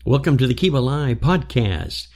Welcome to the Keeba Live podcast.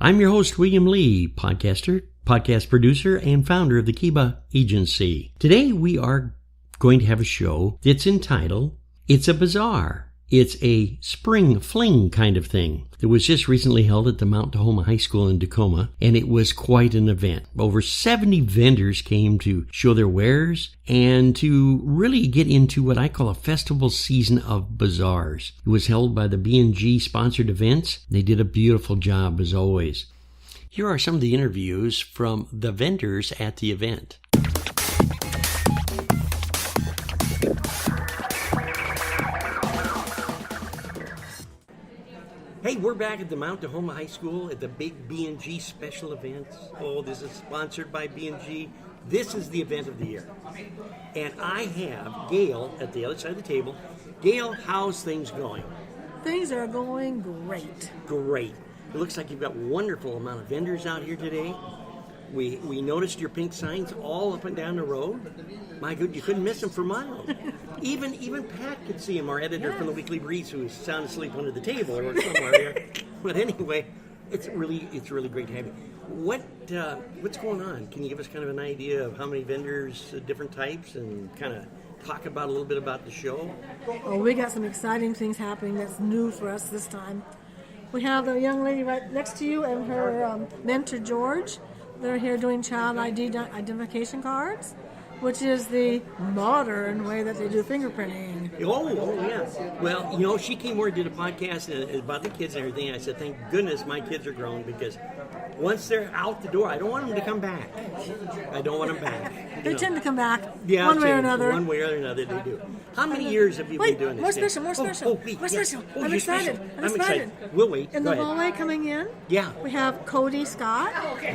I'm your host, William Lee, podcaster, podcast producer, and founder of the Keeba Agency. Today we are going to have a show that's entitled, It-a-Bazaar. It's a spring fling kind of thing that was just recently held at the Mount-Tahoma High School in Tacoma, and it was quite an event. Over 70 vendors came to show their wares and to really get into what I call a festival season of bazaars. It was held by the B&G sponsored events. They did a beautiful job as always. Here are some of the interviews from the vendors at the event. Hey, we're back at the Mount-Tahoma High School at the big B&G special events. Oh, this is sponsored by B&G. This is the event of the year. And I have Gail at the other side of the table. Gail, how's things going? Things are going great. Great. It looks like you've got a wonderful amount of vendors out here today. We noticed your pink signs all up and down the road. My good, you couldn't miss them for miles. Even Pat could see him, our editor from the Weekly Breeze, who was sound asleep under the table or somewhere there. But anyway, it's really great to have you. What's going on? Can you give us kind of an idea of how many vendors, different types, and kind of talk about a little bit about the show? Oh, we got some exciting things happening that's new for us this time. We have the young lady right next to you and her mentor, George. They're here doing child ID identification cards, which is the modern way that they do fingerprinting. Oh, yeah. Well, she came over and did a podcast about the kids and everything. And I said, thank goodness my kids are grown, because once they're out the door, I don't want them to come back. I don't want them back. They tend to come back one way or another. One way or another, they do. How many years have you been doing this? More special. I'm excited. We'll wait. In the hallway coming in, we have Cody Scott.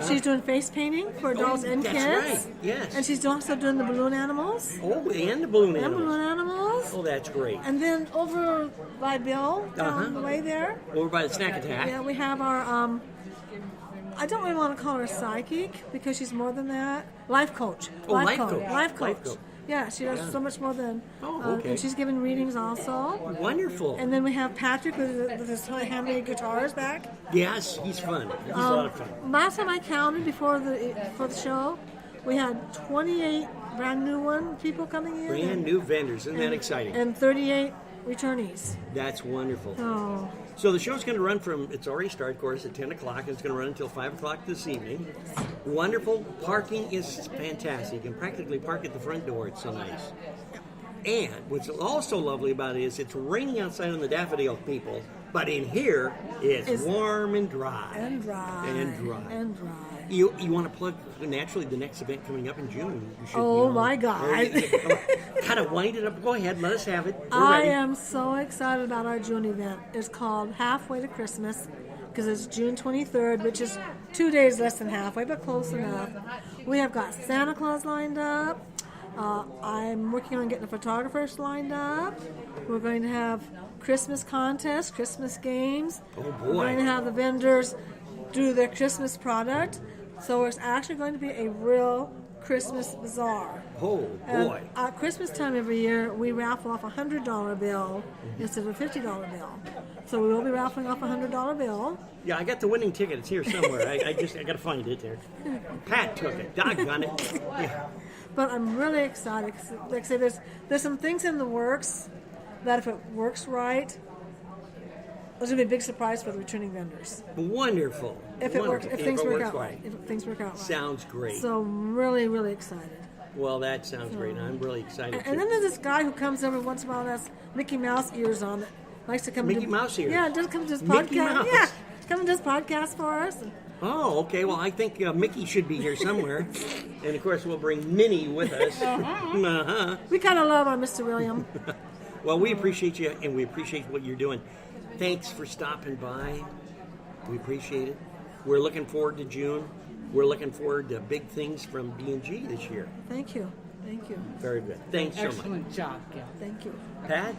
She's doing face painting for adults and kids. That's right, yes. And she's also doing the balloon animals. Oh, and the balloon animals. Oh, that's great. And then over by Bill, down the way there. Over by the Snack Attack. Yeah, we have our, I don't really want to call her psychic because she's more than that. Life coach. Life coach. Yeah, she does so much more than. Okay. And she's giving readings also. Wonderful. And then we have Patrick with his handmade guitars back. Yes, he's fun. He's a lot of fun. Last time I counted before the show, we had 28 brand new people coming in. Brand new vendors. Isn't that exciting? And 38 returnees. That's wonderful. Oh. So the show's going to run it's already started, of course, at 10 o'clock. It's going to run until 5 o'clock this evening. Wonderful. Parking is fantastic. You can practically park at the front door. It's so nice. And what's also lovely about it is it's raining outside on the daffodil people, but in here it's warm and dry. And dry. You want to plug, naturally, the next event coming up in June. You should, my God. Kind of wind it up. Go ahead. Let us have it. I am so excited about our June event. It's called Halfway to Christmas because it's June 23rd, which is 2 days less than halfway, but close enough. We have got Santa Claus lined up. I'm working on getting the photographers lined up. We're going to have Christmas contests, Christmas games. Oh, boy. We're going to have the vendors do their Christmas product. So it's actually going to be a real Christmas bazaar. Oh, boy. At Christmas time every year, we raffle off a $100 bill instead of a $50 bill. So we will be raffling off a $100 bill. Yeah, I got the winning ticket. It's here somewhere. I got to find it there. Pat took it. Doggone it. Yeah. But I'm really excited. Like I say, there's some things in the works that if it works right, there's going to be a big surprise for the returning vendors. Wonderful. If things work out right. Sounds great. So I'm really, really excited. Well, that sounds great. I'm really excited, And then there's this guy who comes every once in a while that has Mickey Mouse ears on that likes to come Mickey Mouse ears? Yeah, just come to this Mickey podcast. Mouse. Yeah, come to this podcast for us. Oh, okay. Well, I think Mickey should be here somewhere. And, of course, we'll bring Minnie with us. We kind of love our Mr. William. Well, we appreciate you, and we appreciate what you're doing. Thanks for stopping by. We appreciate it. We're looking forward to June. We're looking forward to big things from B&G this year. Thank you. Very good. Thanks so much. Excellent job, Gil. Thank you. Pat,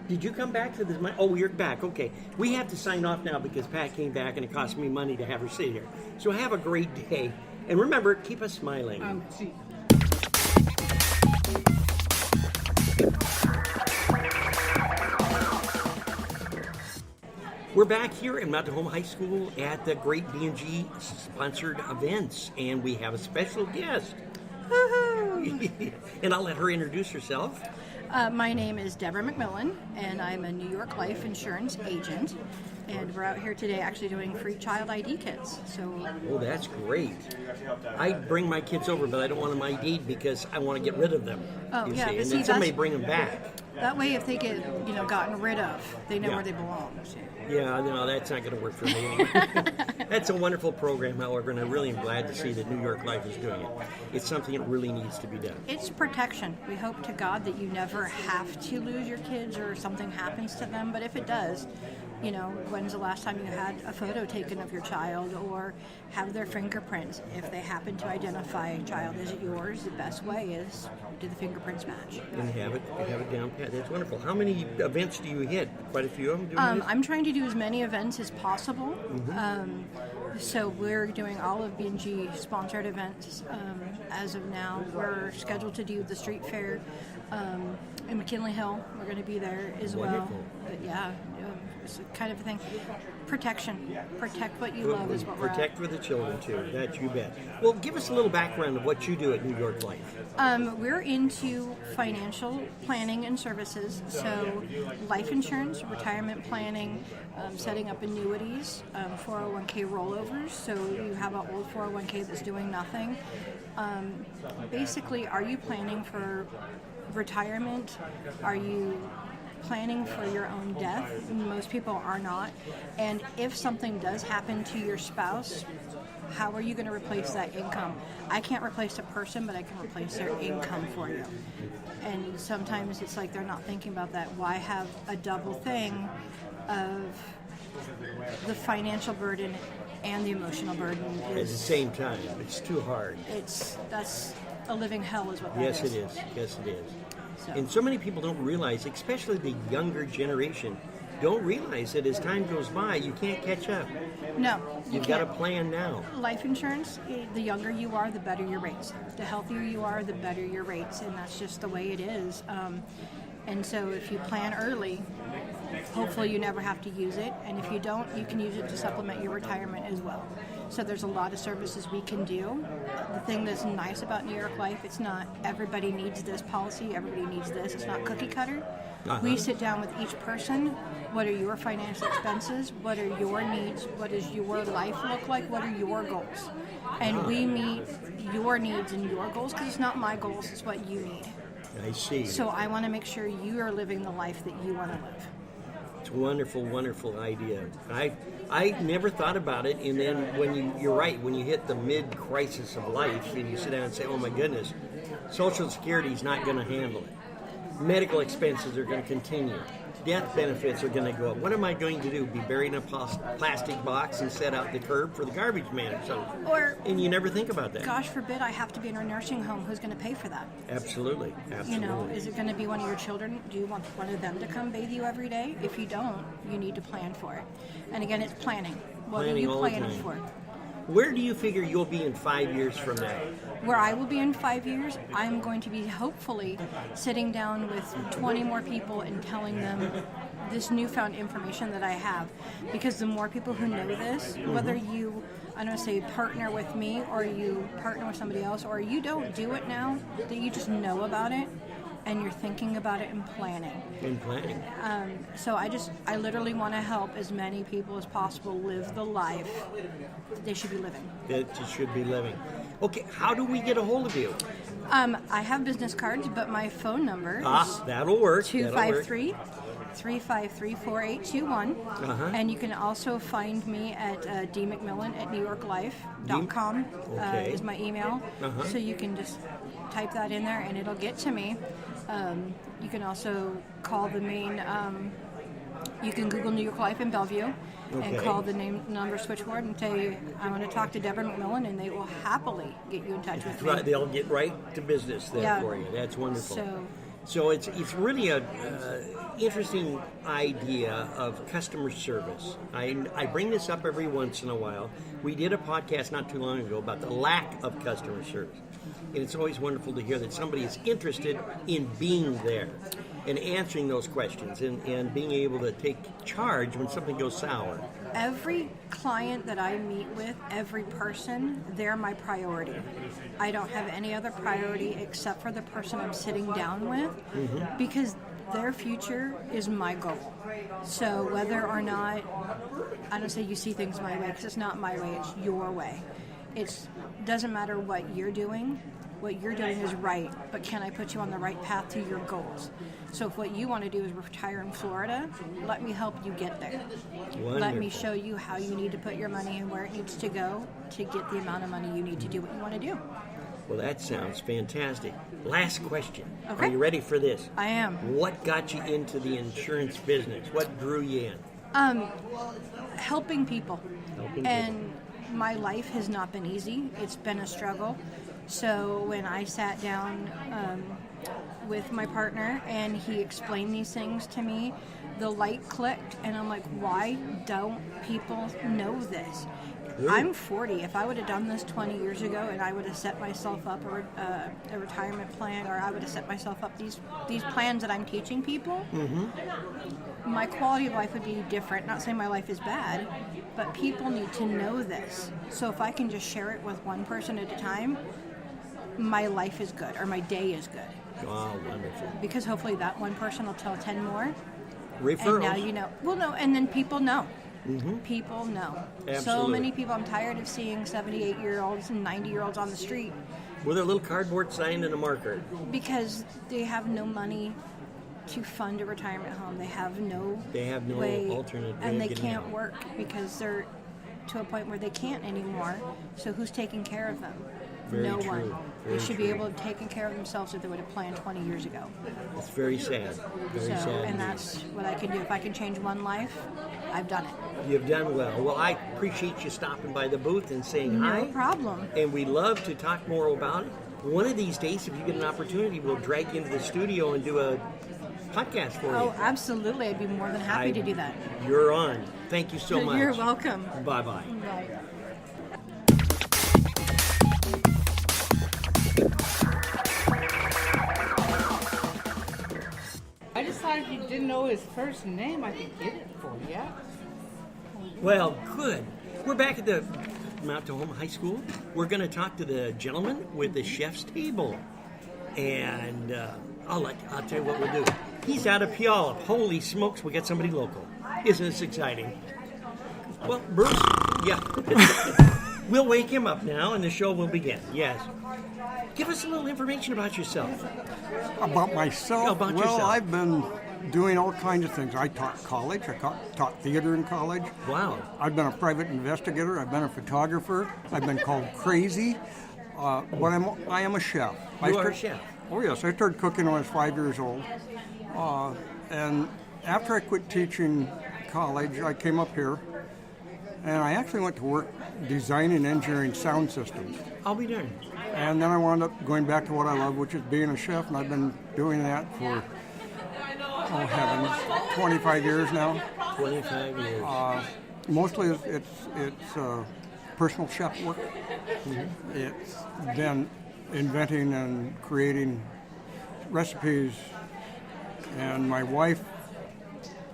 did you come back to this? Oh, you're back. Okay. We have to sign off now because Pat came back and it cost me money to have her sit here. So have a great day. And remember, keep us smiling. See. We're back here in Mount-Tahoma High School at the Great B&G sponsored events, and we have a special guest. Woohoo! And I'll let her introduce herself. My name is Deborah McMillan, and I'm a New York Life Insurance agent. And we're out here today actually doing free child ID kits. Oh, that's great. I bring my kids over, but I don't want them ID'd because I want to get rid of them. Oh, yeah, see. but And see, then somebody bring them back. That way, if they get gotten rid of, they know Yeah. where they belong. So. Yeah, no, that's not going to work for me. That's a wonderful program, however, and I really am glad to see that New York Life is doing it. It's something that really needs to be done. It's protection. We hope to God that you never have to lose your kids or something happens to them, but if it does, when's the last time you had a photo taken of your child or have their fingerprints? If they happen to identify a child as yours, the best way is do the fingerprints match. And have it down pat. That's wonderful. How many events do you hit? Quite a few of them doing this? I'm trying to do as many events as possible. Mm-hmm. So we're doing all of B&G sponsored events as of now. We're scheduled to do the street fair in McKinley Hill. We're going to be there as Wonderful. well. But yeah, it's a kind of a thing. Protection. Protect what you love is what we're Protect for the children, too. That you bet. Well, give us a little background of what you do at New York Life. We're into financial planning and services, so life insurance, retirement planning, setting up annuities, 401k rollovers, so you have an old 401k that's doing nothing. Basically, are you planning for retirement? Are you planning for your own death? Most people are not. And if something does happen to your spouse, how are you going to replace that income? I can't replace a person, but I can replace their income for you. And sometimes it's like they're not thinking about that. Why have a double thing of the financial burden and the emotional burden? At the same time, it's too hard. That's a living hell is what that Yes, is. it is. Yes, it is. So. And so many people don't realize, especially the younger generation, don't realize that as time goes by, you can't catch up. No, You've got to plan now. Life insurance, the younger you are, the better your rates. The healthier you are, the better your rates, and that's just the way it is. And so if you plan early, hopefully you never have to use it, and if you don't, you can use it to supplement your retirement as well. So there's a lot of services we can do. The thing that's nice about New York Life, it's not everybody needs this policy, everybody needs this. It's not cookie cutter. Uh-huh. We sit down with each person. What are your financial expenses? What are your needs? What does your life look like? What are your goals? And we meet your needs and your goals, because it's not my goals, it's what you need. I see. So I want to make sure you are living the life that you want to live. It's a wonderful, wonderful idea. I never thought about it, and then you're right, when you hit the mid-crisis of life and you sit down and say, oh my goodness, Social Security is not going to handle it. Medical expenses are going to continue. Death benefits are going to go up. What am I going to do? Be buried in a plastic box and set out the curb for the garbage man or something? And you never think about that. Gosh forbid I have to be in a nursing home. Who's going to pay for that? Absolutely. Is it going to be one of your children? Do you want one of them to come bathe you every day? If you don't, you need to plan for it. And again, it's planning. What are you planning for? Where do you figure you'll be in 5 years from now? Where I will be in 5 years, I'm going to be hopefully sitting down with 20 more people and telling them this newfound information that I have. Because the more people who know this, whether you, partner with me or you partner with somebody else, or you don't do it now, that you just know about it and you're thinking about it and planning. So I literally want to help as many people as possible live the life that they should be living. Okay, how do we get a hold of you? I have business cards, but my phone number is that'll work. 253-353-4821. And you can also find me at dmcmillan@newyorklife.com is my email. So you can just type that in there and it'll get to me. You can also call the main, you can Google New York Life in Bellevue and call the number switchboard and say, I want to talk to Deborah McMillan, and they will happily get you in touch with me. Right, they'll get right to business there for you. That's wonderful. So it's really a interesting idea of customer service. I bring this up every once in a while. We did a podcast not too long ago about the lack of customer service. And it's always wonderful to hear that somebody is interested in being there. and answering those questions and being able to take charge when something goes sour. Every client that I meet with, every person, they're my priority. I don't have any other priority except for the person I'm sitting down with, because their future is my goal. So whether or not, I don't say you see things my way, because it's not my way, it's your way. It doesn't matter what you're doing. What you're doing is right, but can I put you on the right path to your goals? So if what you want to do is retire in Florida, let me help you get there. Wonderful. Let me show you how you need to put your money and where it needs to go to get the amount of money you need to do what you want to do. Well, that sounds fantastic. Last question. Okay. Are you ready for this? I am. What got you into the insurance business? What drew you in? Helping people. Helping And my life has not been easy. It's been a struggle. So when I sat down with my partner and he explained these things to me, the light clicked, and I'm like, why don't people know this? Really? I'm 40. If I would have done this 20 years ago and I would have set myself up a retirement plan, or I would have set myself up these plans that I'm teaching people, my quality of life would be different. Not saying my life is bad, but people need to know this. So if I can just share it with one person at a time, my life is good, or my day is good. Oh, wonderful. Because hopefully that one person will tell 10 more. Referrals. And now you know. Well, no, and then people know. People know. Absolutely. So many people. I'm tired of seeing 78-year-olds and 90-year-olds on the street With a little cardboard sign and a marker. because they have no money to fund a retirement home. They have no way, alternate way and of they getting can't out. work because they're to a point where they can't anymore. So who's taking care of them? Very no true. one. Very They should true. be able to take care of themselves if they would have planned 20 years ago. It's very sad. Very sad. And indeed. that's what I can do. If I can change one life, I've done it. You've done well. Well, I appreciate you stopping by the booth and saying hi. No problem. And we love to talk more about it. One of these days, if you get an opportunity, we'll drag you into the studio and do a podcast for you. Oh, absolutely. I'd be more than happy to do that. You're on. Thank you so much. You're welcome. Bye-bye. Right. I decided you didn't know his first name. I could get it for you. Well, good. We're back at the Mount-Tahoma High School. We're going to talk to the gentleman with the chef's table. And I'll tell you what we'll do. He's out of Puyallup. Holy smokes, we got somebody local. Isn't this exciting? Well, Bruce, yeah. We'll wake him up now, and the show will begin. Yes. Give us a little information about yourself. About myself? About well, yourself. I've been doing all kinds of things. I taught college. I taught theater in college. Wow. I've been a private investigator. I've been a photographer. I've been called crazy. But I am a chef. You are a chef. Oh, yes. I started cooking when I was 5 years old. And after I quit teaching college, I came up here. And I actually went to work designing and engineering sound systems. I'll be darned. And then I wound up going back to what I love, which is being a chef, and I've been doing that for, oh heavens, 25 years now. 25 years. Mostly it's personal chef work. It's been inventing and creating recipes, and my wife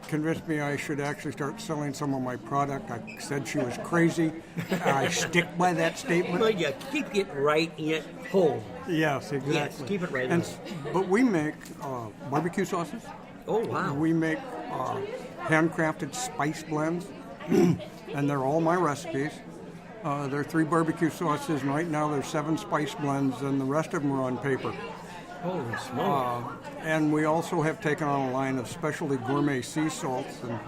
convinced me I should actually start selling some of my product. I said she was crazy. I stick by that statement. Well, yeah, keep it right at home. Yes, exactly. Yes, keep it right And, at but we make barbecue sauces. Oh, wow. We make handcrafted spice blends, and they're all my recipes. There are 3 barbecue sauces, and right now there's 7 spice blends, and the rest of them are on paper. Holy smokes. And we also have taken on a line of specialty gourmet sea salts, and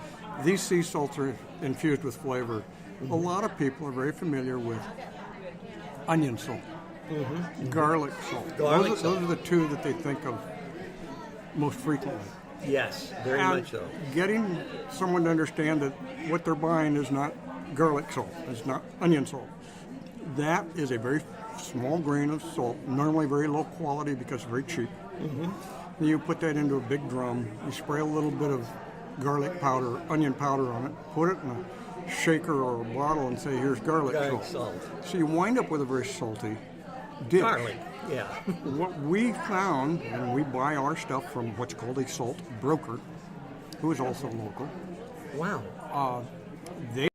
these sea salts are infused with flavor. A lot of people are very familiar with onion salt, garlic salt. Garlic Those are the 2 that they think of most frequently. Yes, very And much so. getting someone to understand that what they're buying is not garlic salt, it's not onion salt. That is a very small grain of salt, normally very low quality because it's very cheap. And you put that into a big drum, you spray a little bit of garlic powder, onion powder on it, put it in a shaker or a bottle and say, here's garlic Garlic salt. salt. So you wind up with a very salty dish. Garlic, yeah. What we found, and we buy our stuff from what's called a salt broker, who is also local. Wow. They